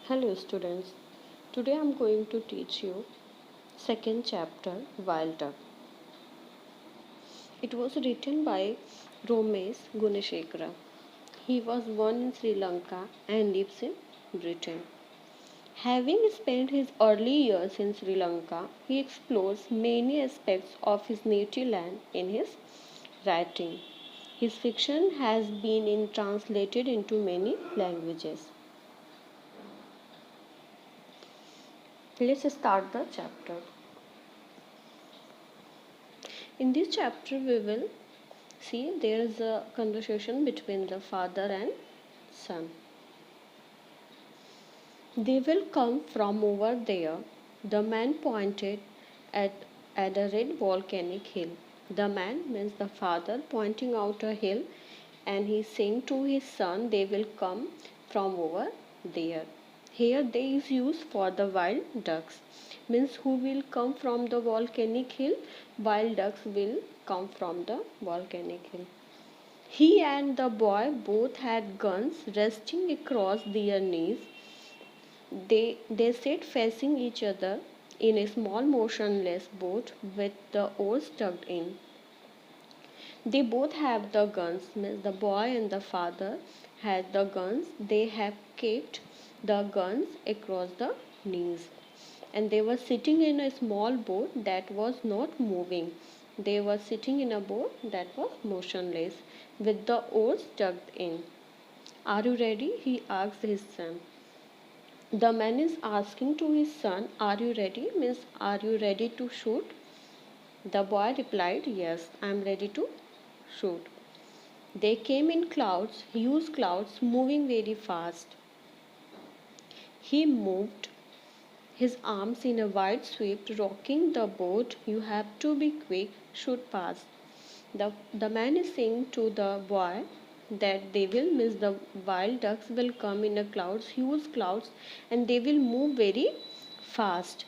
Hello students, today I am going to teach you second chapter Wild Duck. It was written by Ramesh Gunasekaran. He was born in Sri Lanka and lives in Britain. Having spent his early years in Sri Lanka, he explores many aspects of his native land in his writing. His fiction has been translated into many languages. Let's start the chapter. In this chapter, we will see there is a conversation between the father and son. They will come from over there. The man pointed at, at a red volcanic hill. The man means the father pointing out a hill, and he saying to his son, they will come from over there. Here they is used for the wild ducks, means who will come from the volcanic hill. Wild ducks will come from the volcanic hill. He and the boy both had guns resting across their knees. They sat facing each other in a small motionless boat with the oars tucked in. They both have the guns, means the boy and the father had the guns. They have kept the guns across the knees. And they were sitting in a small boat that was not moving. They were sitting in a boat that was motionless with the oars tucked in. Are you ready? He asked his son. The man is asking to his son, are you ready? Means, are you ready to shoot? The boy replied, yes, I am ready to shoot. They came in clouds, huge clouds moving very fast. He moved his arms in a wide sweep, rocking the boat. You have to be quick, shoot fast. The man is saying to the boy that they will miss the wild ducks will come in a clouds, huge clouds, and they will move very fast.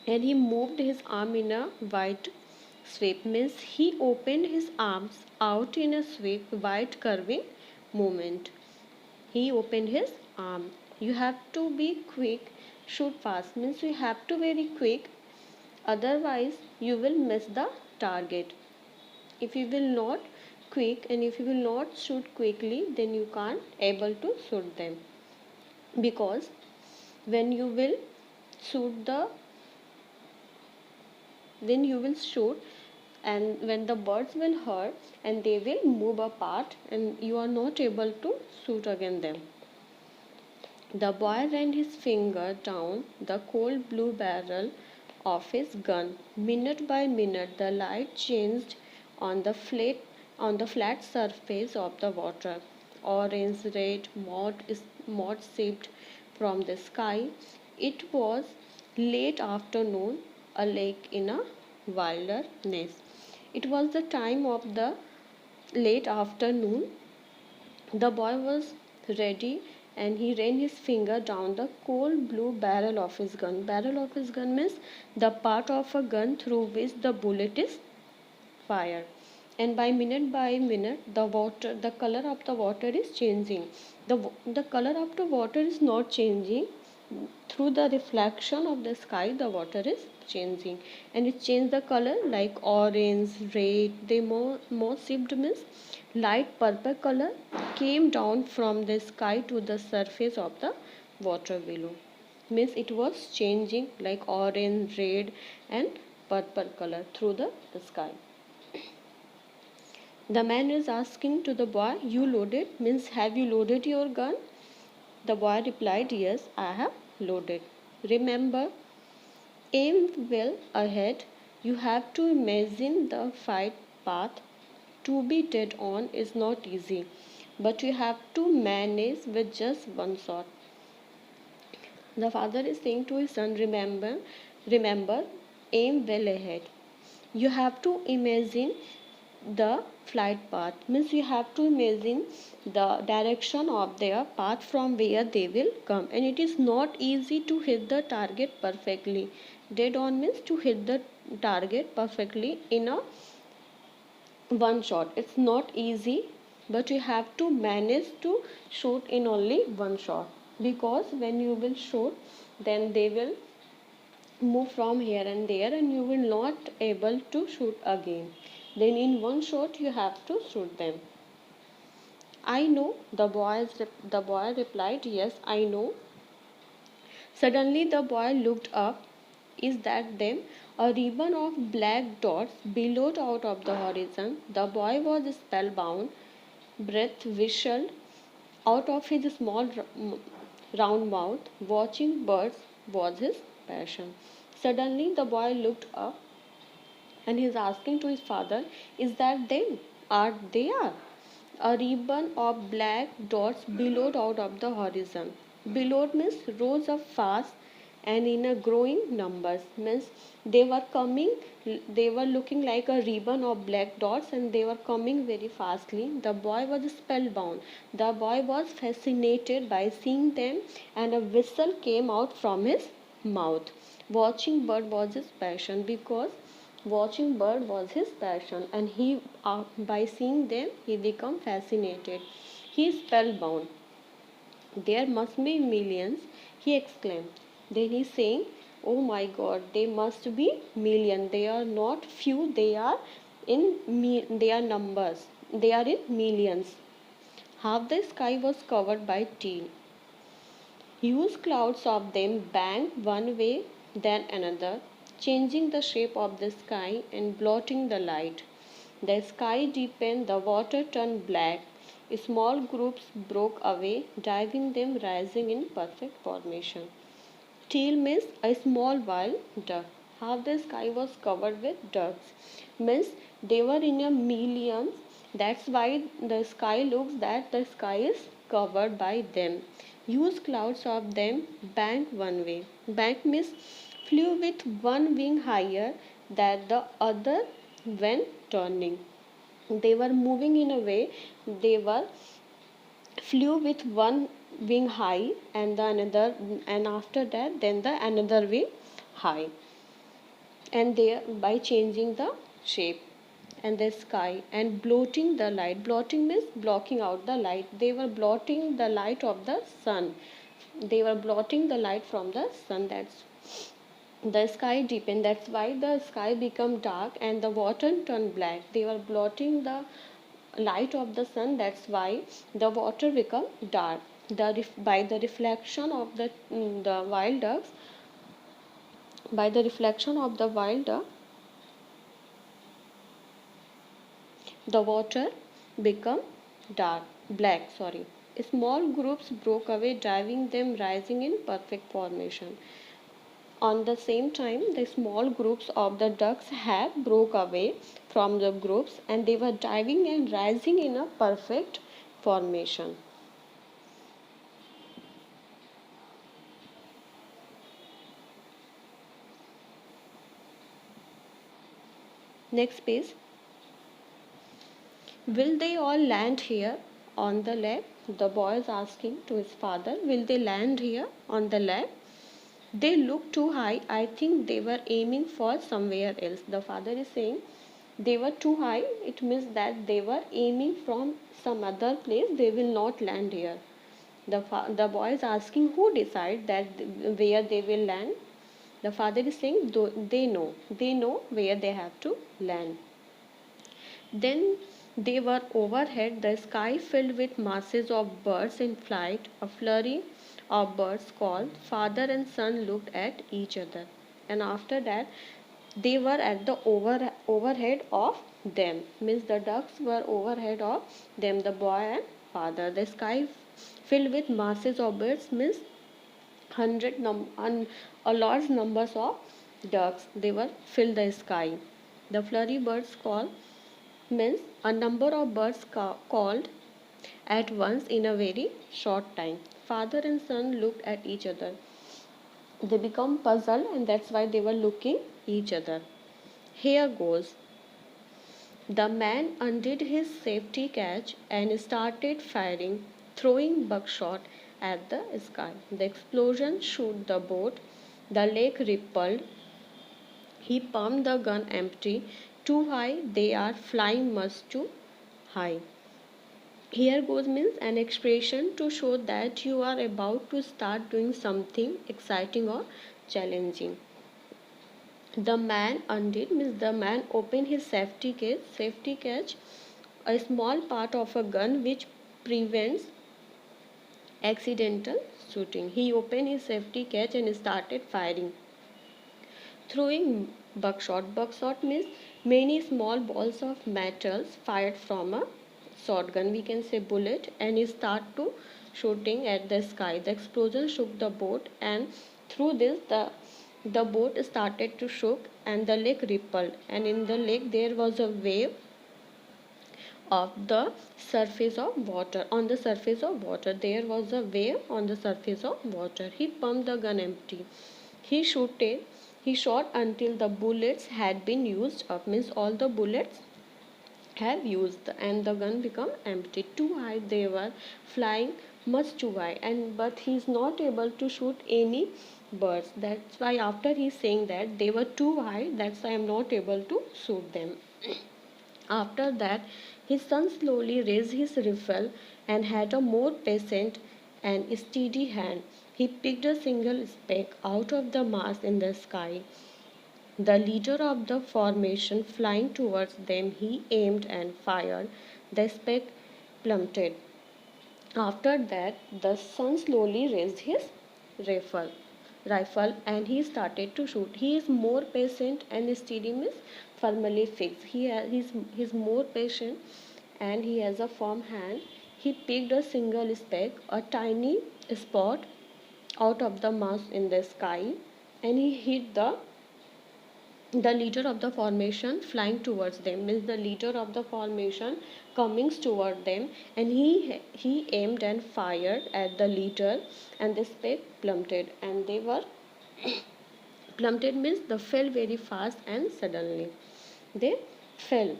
And he moved his arm in a wide sweep, means he opened his arms out in a sweep, wide curving movement. He opened his arm. You have to be quick, shoot fast, means you have to very quick, otherwise you will miss the target. If you will not quick and if you will not shoot quickly, then you can't able to shoot them, because when you will shoot the then you will shoot, and when the birds will hurt and they will move apart and you are not able to shoot again them. The boy ran his finger down the cold blue barrel of his gun. Minute by minute the light changed on the flat surface of the water. Orange, red, moth sipped from the sky. It was late afternoon, a lake in a wilderness. It was the time of the late afternoon. The boy was ready and he ran his finger down the cold blue barrel of his gun. Barrel of his gun means the part of a gun through which the bullet is fired. And by minute, the color of the water is changing. The color of the water is not changing. Through the reflection of the sky, the water is changing, and it changed the color like orange, red. The more sipped means light purple color came down from the sky to the surface of the water below. Means it was changing like orange, red, and purple color through the sky. The man is asking to the boy, you loaded? Means have you loaded your gun? The boy replied, yes, I have loaded. Remember, aim well ahead. You have to imagine the fight path. To be dead on is not easy, but you have to manage with just one shot. The father is saying to his son, remember, aim well ahead. You have to imagine the flight path, means you have to imagine the direction of their path from where they will come, and it is not easy to hit the target perfectly. Dead on means to hit the target perfectly in a one shot. It's not easy, but you have to manage to shoot in only one shot. because when you will shoot, then they will move from here and there and you will not able to shoot again. Then in one shot you have to shoot them. I know, the boy replied. Yes, I know. Suddenly the boy looked up. Is that them? A ribbon of black dots billowed out of the horizon. The boy was spellbound. Breath whistled out of his small round mouth. Watching birds was his passion. Suddenly the boy looked up and he is asking to his father, is that them? Are they are? A ribbon of black dots billowed out of the horizon. Billowed means rose up fast and in a growing numbers. Means they were coming, they were looking like a ribbon of black dots and they were coming very fastly. The boy was spellbound. The boy was fascinated by seeing them and a whistle came out from his mouth. Watching bird was his passion because watching bird was his passion, and he by seeing them he became fascinated. He is spellbound. There must be millions, he exclaimed. Then he saying, oh my God, they must be millions. They are not few. They are they are numbers. They are in millions. Half the sky was covered by teal. Huge clouds of them banked one way, then another, changing the shape of the sky and blotting the light. The sky deepened, the water turned black. Small groups broke away, driving them rising in perfect formation. Teal means a small wild duck. Half the sky was covered with ducks. Means they were in a millions. That's why the sky looks that the sky is covered by them. Huge clouds of them banked one way. Bank means flew with one wing higher than the other when turning. They were moving in a way. They were flew with one wing high and the another, and after that then the another wing high, and they by changing the shape and the sky and blotting the light. Blotting means blocking out the light. They were blotting the light of the sun. They were blotting the light from the sun. That's the sky deepened. That's why the sky become dark and the water turned black. They were blotting the light of the sun. That's why the water become dark. By the reflection of the wild ducks, by the reflection of the wild duck, the water become dark, black. Sorry. Small groups broke away, driving them rising in perfect formation. On the same time, the small groups of the ducks have broke away from the groups and they were diving and rising in a perfect formation. Next page. Will they all land here on the lake? The boy is asking to his father, will they land here on the lake? They look too high. I think they were aiming for somewhere else. The father is saying they were too high. It means that they were aiming from some other place. They will not land here. The boy is asking who decide that where they will land. The father is saying they know where they have to land. Then they were overhead, the sky filled with masses of birds in flight. A flurry of birds called. Father and son looked at each other. And after that, they were at the overhead of them. Means the ducks were overhead of them, the boy and father. The sky filled with masses of birds means a large numbers of ducks. They were filled the sky. The flurry birds call means a number of birds called at once in a very short time. Father and son looked at each other. They become puzzled and that's why they were looking each other. Here goes. The man undid his safety catch and started firing, throwing buckshot at the sky. The explosion shook the boat. The lake rippled. He pumped the gun empty. Too high, they are flying much too high. Here goes means an expression to show that you are about to start doing something exciting or challenging. The man undid means the man opened his safety catch, a small part of a gun which prevents accidental shooting. He opened his safety catch and started firing. Throwing buckshot. Buckshot means many small balls of metals fired from a shotgun. We can say bullet, and he start to shooting at the sky. The explosion shook the boat, and through this the boat started to shook and the lake rippled. And in the lake there was a wave of the surface of water. On the surface of water there was a wave on the surface of water. He pumped the gun empty. He shooted. He shot until the bullets had been used up. Means all the bullets have used and the gun become empty. Too high they were flying, much too high, and but he is not able to shoot any birds. That's why after he's saying that they were too high, that's why I'm not able to shoot them. After that, his son slowly raised his rifle and had a more patient and steady hand. He picked a single speck out of the mass in the sky. The leader of the formation flying towards them, he aimed and fired. The speck plummeted. After that, the son slowly raised his rifle, and he started to shoot. He is more patient and steady means firmly fixed. He's more patient and he has a firm hand. He picked a single speck, a tiny spot out of the mass in the sky, and he hit the leader of the formation flying towards them. Means the leader of the formation coming toward them, and he aimed and fired at the leader, and the speck plummeted, and they were plummeted means they fell very fast and suddenly they fell.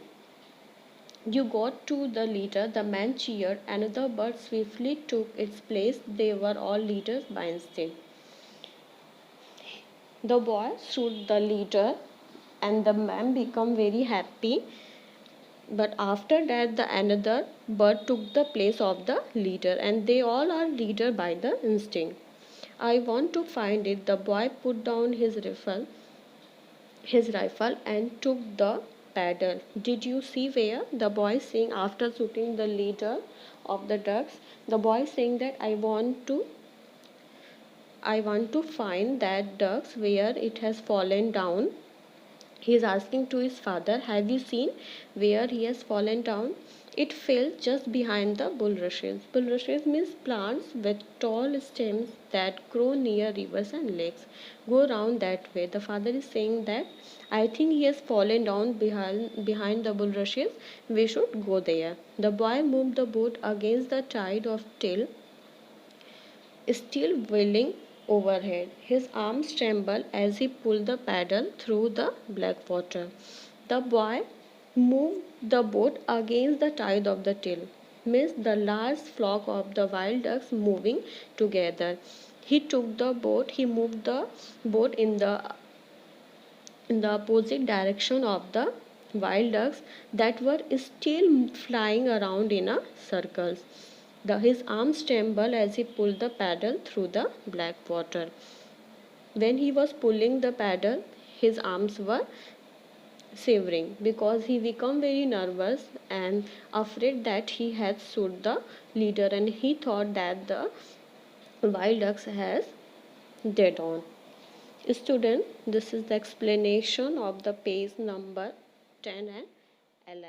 You got to the leader, the man cheered. Another bird swiftly took its place. They were all leaders by instinct. The boy shot the leader and the man become very happy. But after that the another bird took the place of the leader, and they all are leader by the instinct. I want to find it. The boy put down his rifle and took the paddle. Did you see where? The boy saying after shooting the leader of the ducks. The boy saying that I want to find that ducks where it has fallen down. He is asking to his father, have you seen where he has fallen down? It fell just behind the bulrushes. Bulrushes means plants with tall stems that grow near rivers and lakes. Go round that way. The father is saying that I think he has fallen down behind the bulrushes. We should go there. The boy moved the boat against the tide of till still wheeling overhead. His arms trembled as he pulled the paddle through the black water. The boy moved the boat against the tide of the till, missed the large flock of the wild ducks moving together. He moved the boat in the opposite direction of the wild ducks that were still flying around in a circles. His arms trembled as he pulled the paddle through the black water. When he was pulling the paddle, his arms were shivering because he became very nervous and afraid that he had shot the leader, and he thought that the wild ducks has dead on. Student, this is the explanation of the page number 10 and 11.